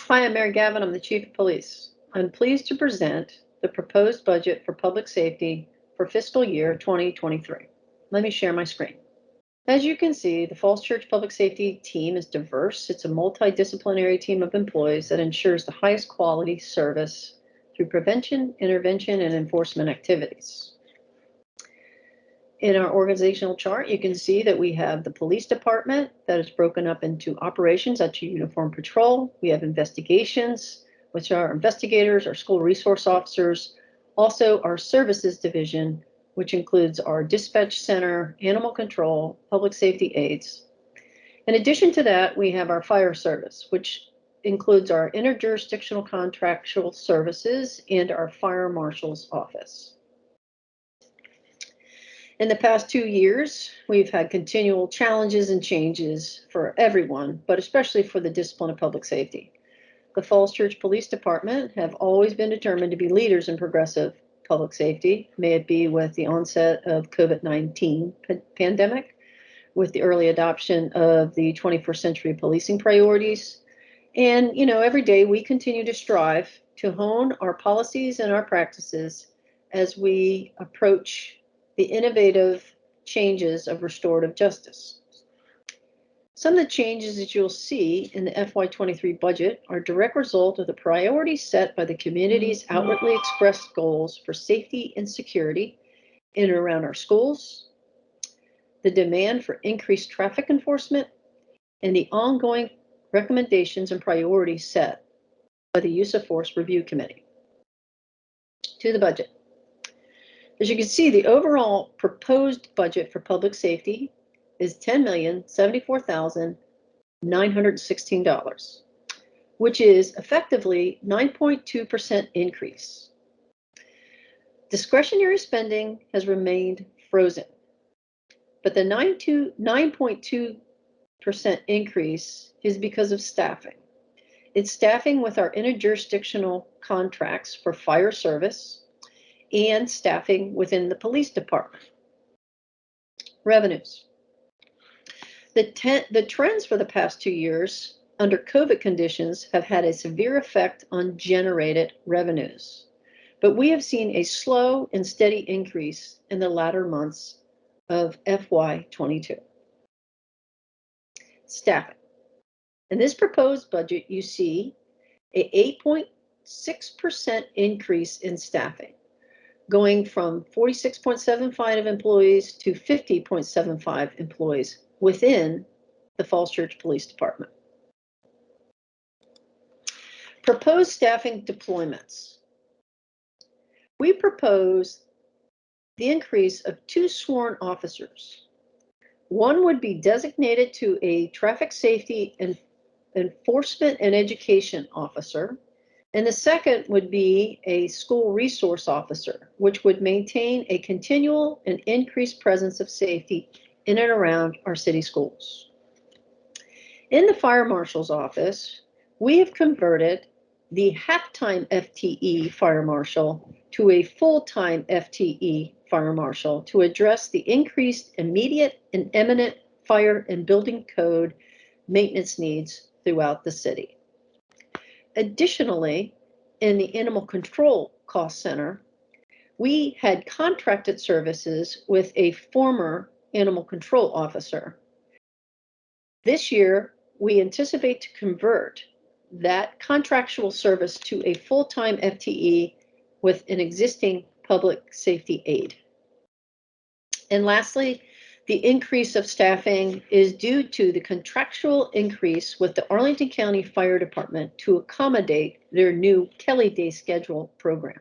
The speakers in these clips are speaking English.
Hi, I'm Mary Gavin. I'm the Chief of Police. I'm pleased to present the proposed budget for public safety for fiscal year 2023. Let me share my screen. As you can see, the Falls Church Public Safety team is diverse. It's a multidisciplinary team of employees that ensures the highest quality service through prevention, intervention, and enforcement activities. In our organizational chart, you can see that we have the police department that is broken up into operations, that's your uniform patrol. We have investigations, which are investigators, our school resource officers, also our services division, which includes our dispatch center, animal control, public safety aides. In addition to that, we have our fire service, which includes our interjurisdictional contractual services and our fire marshal's office. In the past 2 years, we've had continual challenges and changes for everyone, but especially for the discipline of public safety. The Falls Church Police Department have always been determined to be leaders in progressive public safety, may it be with the onset of COVID-19 pandemic, with the early adoption of the 21st century policing priorities. And, every day we continue to strive to hone our policies and our practices as we approach the innovative changes of restorative justice. Some of the changes that you'll see in the FY23 budget are a direct result of the priorities set by the community's outwardly expressed goals for safety and security in and around our schools, the demand for increased traffic enforcement, and the ongoing recommendations and priorities set by the Use of Force Review Committee. To the budget. As you can see, the overall proposed budget for public safety is $10,074,916, which is effectively 9.2% increase. Discretionary spending has remained frozen, but the 9.2% increase is because of staffing. It's staffing with our interjurisdictional contracts for fire service and staffing within the police department. Revenues. The trends for the past 2 years under COVID conditions have had a severe effect on generated revenues, but we have seen a slow and steady increase in the latter months of FY22. Staffing. In this proposed budget, you see a 8.6% increase in staffing, going from 46.75 employees to 50.75 employees within the Falls Church Police Department. Proposed staffing deployments. We propose the increase of 2 sworn officers. One would be designated to a traffic safety and enforcement and education officer, and the second would be a school resource officer, which would maintain a continual and increased presence of safety in and around our city schools. In the fire marshal's office, we have converted the half-time FTE fire marshal to a full-time FTE fire marshal to address the increased immediate and imminent fire and building code maintenance needs throughout the city. Additionally, in the Animal Control Cost Center, we had contracted services with a former animal control officer. This year, we anticipate to convert that contractual service to a full-time FTE with an existing public safety aide. And lastly, the increase of staffing is due to the contractual increase with the Arlington County Fire Department to accommodate their new Kelly Day Schedule program.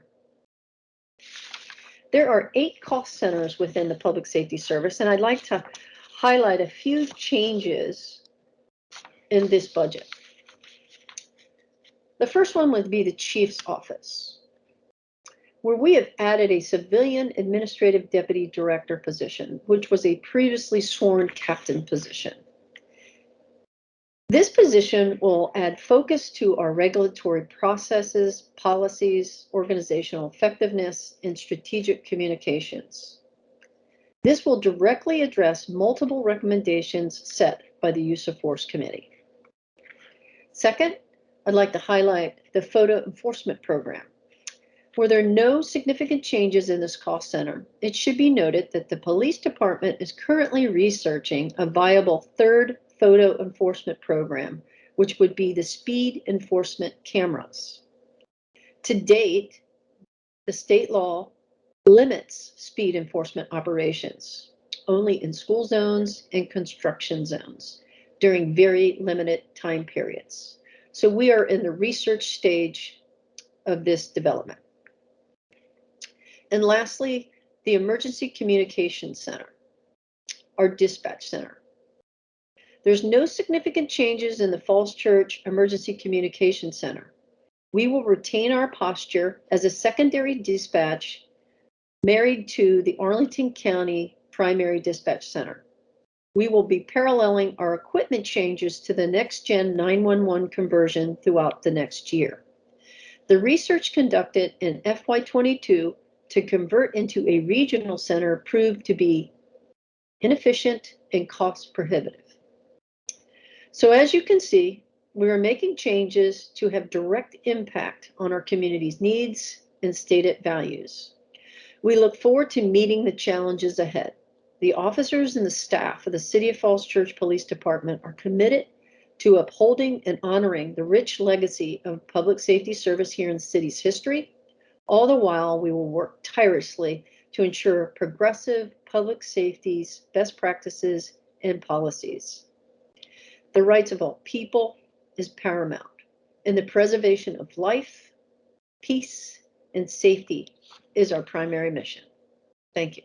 There are 8 cost centers within the Public Safety Service, and I'd like to highlight a few changes in this budget. The first one would be the Chief's Office, where we have added a civilian administrative deputy director position, which was a previously sworn captain position. This position will add focus to our regulatory processes, policies, organizational effectiveness, and strategic communications. This will directly address multiple recommendations set by the Use of Force Committee. Second, I'd like to highlight the photo enforcement program. Where there are no significant changes in this cost center, it should be noted that the police department is currently researching a viable third photo enforcement program, which would be the speed enforcement cameras. To date, the state law limits speed enforcement operations only in school zones and construction zones during very limited time periods. So we are in the research stage of this development. And lastly, the Emergency Communication Center, our dispatch center. There's no significant changes in the Falls Church Emergency Communication Center. We will retain our posture as a secondary dispatch married to the Arlington County Primary Dispatch Center. We will be paralleling our equipment changes to the next-gen 911 conversion throughout the next year. The research conducted in FY22 to convert into a regional center proved to be inefficient and cost prohibitive. So as you can see, we are making changes to have direct impact on our community's needs and stated values. We look forward to meeting the challenges ahead. The officers and the staff of the City of Falls Church Police Department are committed to upholding and honoring the rich legacy of public safety service here in the city's history. All the while, we will work tirelessly to ensure progressive public safety's best practices and policies. The rights of all people is paramount, and the preservation of life, peace, and safety is our primary mission. Thank you.